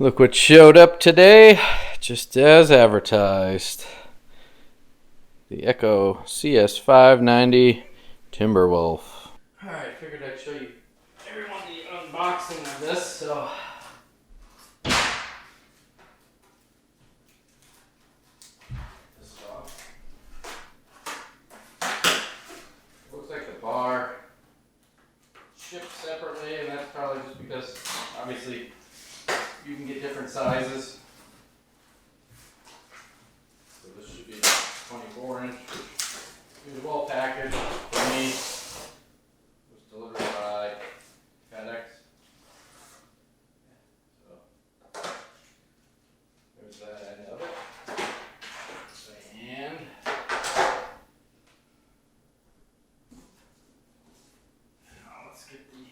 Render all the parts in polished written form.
Look what showed up today, just as advertised. The Echo CS-590 Timberwolf. Alright, figured I'd show you everyone the unboxing of this, so... This off. Looks like the bar shipped separately, and that's probably just because, obviously, you can get different sizes. So this should be 24-inch. It was well packaged for me. It was delivered by FedEx. So there's that end of it. And now let's get the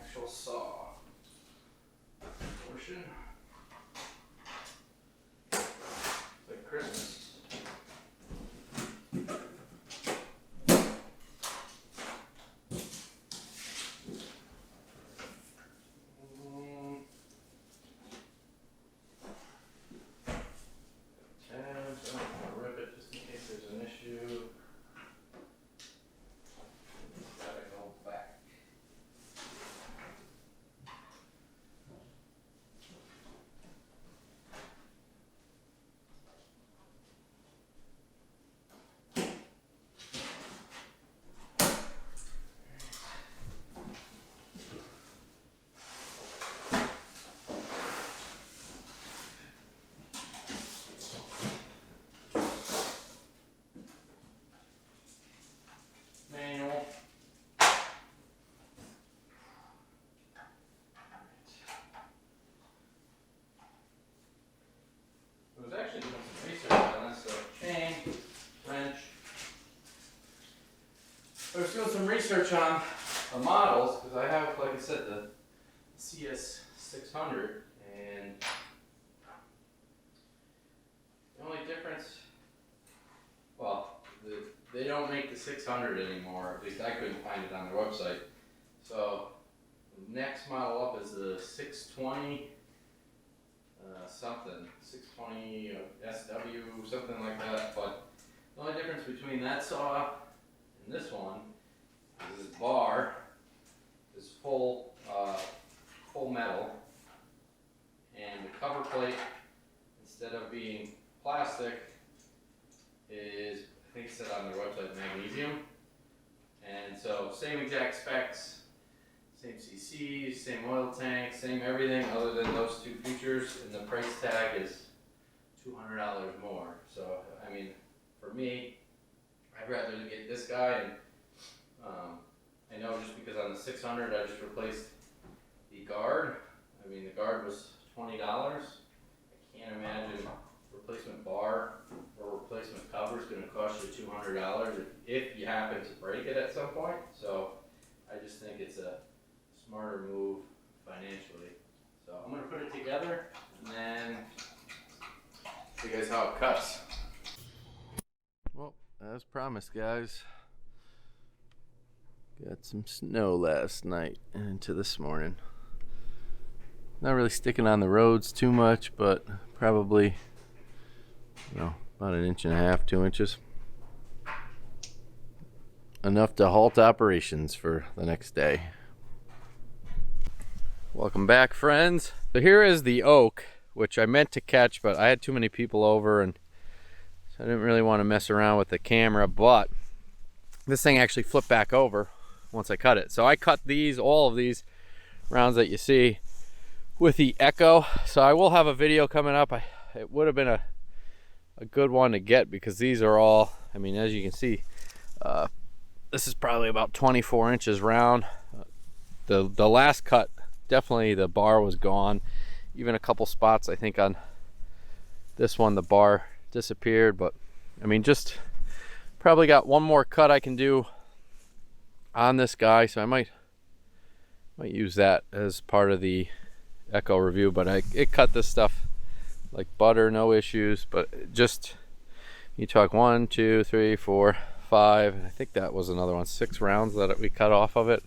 actual saw portion. Like Christmas. Tabs, I'm gonna rip it just in case there's an issue. It's gotta go back. Manual. I was actually doing some research on this, so chain, wrench. I was doing some research on the models, because I have, like I said, the CS-600, and the only difference, well, they don't make the 600 anymore, at least I couldn't find it on their website. So the next model up is the 620 something, 620 SW, something like that. But the only difference between that saw and this one is this bar is full metal, and the cover plate, instead of being plastic, is, I think it said on their website, magnesium. And so same exact specs, same CCs, same oil tank, same everything other than those two features, and the price tag is $200 more. So, I mean, for me, I'd rather get this guy, and I know just because on the 600 I just replaced the guard. I mean, the guard was $20. I can't imagine replacement bar or replacement cover is going to cost you $200 if you happen to break it at some point. So I just think it's a smarter move financially. So I'm going to put it together and then show you guys how it cuts. Well, as promised, guys, got some snow last night and into this morning. Not really sticking on the roads too much, but probably, you know, about 1.5 inches, 2 inches. Enough to halt operations for the next day. Welcome back, friends. So here is the oak, which I meant to catch, but I had too many people over, and so I didn't really want to mess around with the camera, but this thing actually flipped back over once I cut it. So I cut these, all of these rounds that you see, with the Echo. So I will have a video coming up. It would have been a good one to get, because these are all, I mean, as you can see, this is probably about 24 inches round. The last cut, definitely the bar was gone. Even a couple spots, I think on this one the bar disappeared. But I mean, just probably got one more cut I can do on this guy, so I might use that as part of the Echo review. But it cut this stuff like butter, no issues. But just, you talk 1, 2, 3, 4, 5, I think that was another one, 6 rounds that we cut off of it.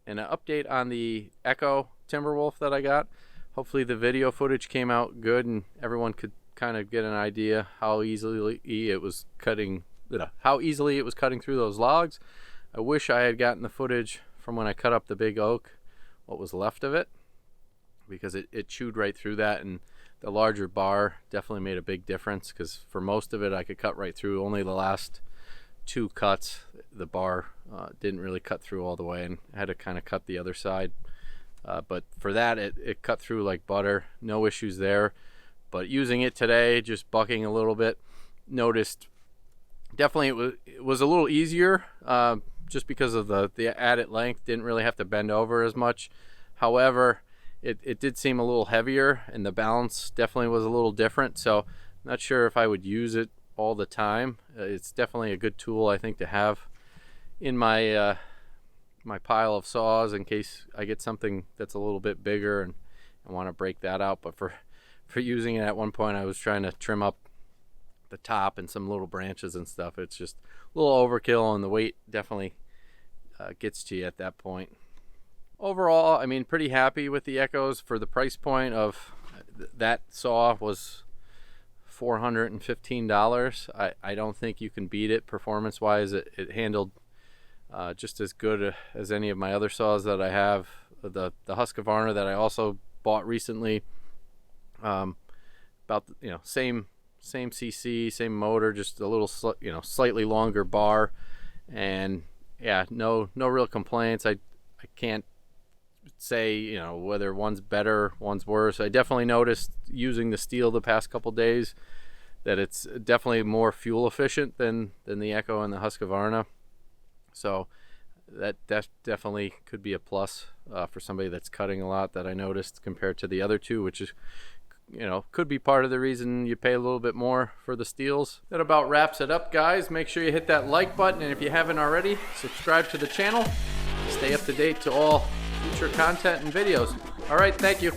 And an update on the Echo Timberwolf that I got. Hopefully the video footage came out good and everyone could kind of get an idea how easily it was cutting through those logs. I wish I had gotten the footage from when I cut up the big oak, what was left of it, because it chewed right through that, and the larger bar definitely made a big difference, because for most of it I could cut right through. Only the last 2 cuts the bar didn't really cut through all the way, and I had to kind of cut the other side, but for that it cut through like butter. No issues there. But using it today, just bucking a little bit, noticed definitely it was a little easier, just because of the added length. Didn't really have to bend over as much. However, it did seem a little heavier, and the balance definitely was a little different, so not sure if I would use it all the time. It's definitely a good tool, I think, to have in my my pile of saws in case I get something that's a little bit bigger and I want to break that out. But for using it at one point, I was trying to trim up the top and some little branches and stuff. It's just a little overkill, and the weight definitely gets to you at that point. Overall, I mean, pretty happy with the Echoes. For the price point of that saw was $415. I don't think you can beat it performance wise. It handled just as good as any of my other saws that I have. The Husqvarna that I also bought recently, about same cc, same motor, just a little slightly longer bar, and yeah, no real complaints. I can't say whether one's better, one's worse. I definitely noticed using the steel the past couple days that it's definitely more fuel efficient than the Echo and the Husqvarna, so that definitely could be a plus for somebody that's cutting a lot, that I noticed, compared to the other two, which is could be part of the reason you pay a little bit more for the steels. That about wraps it up, guys. Make sure you hit that like button, and if you haven't already, subscribe to the channel. Stay up to date to all future content and videos. All right, thank you.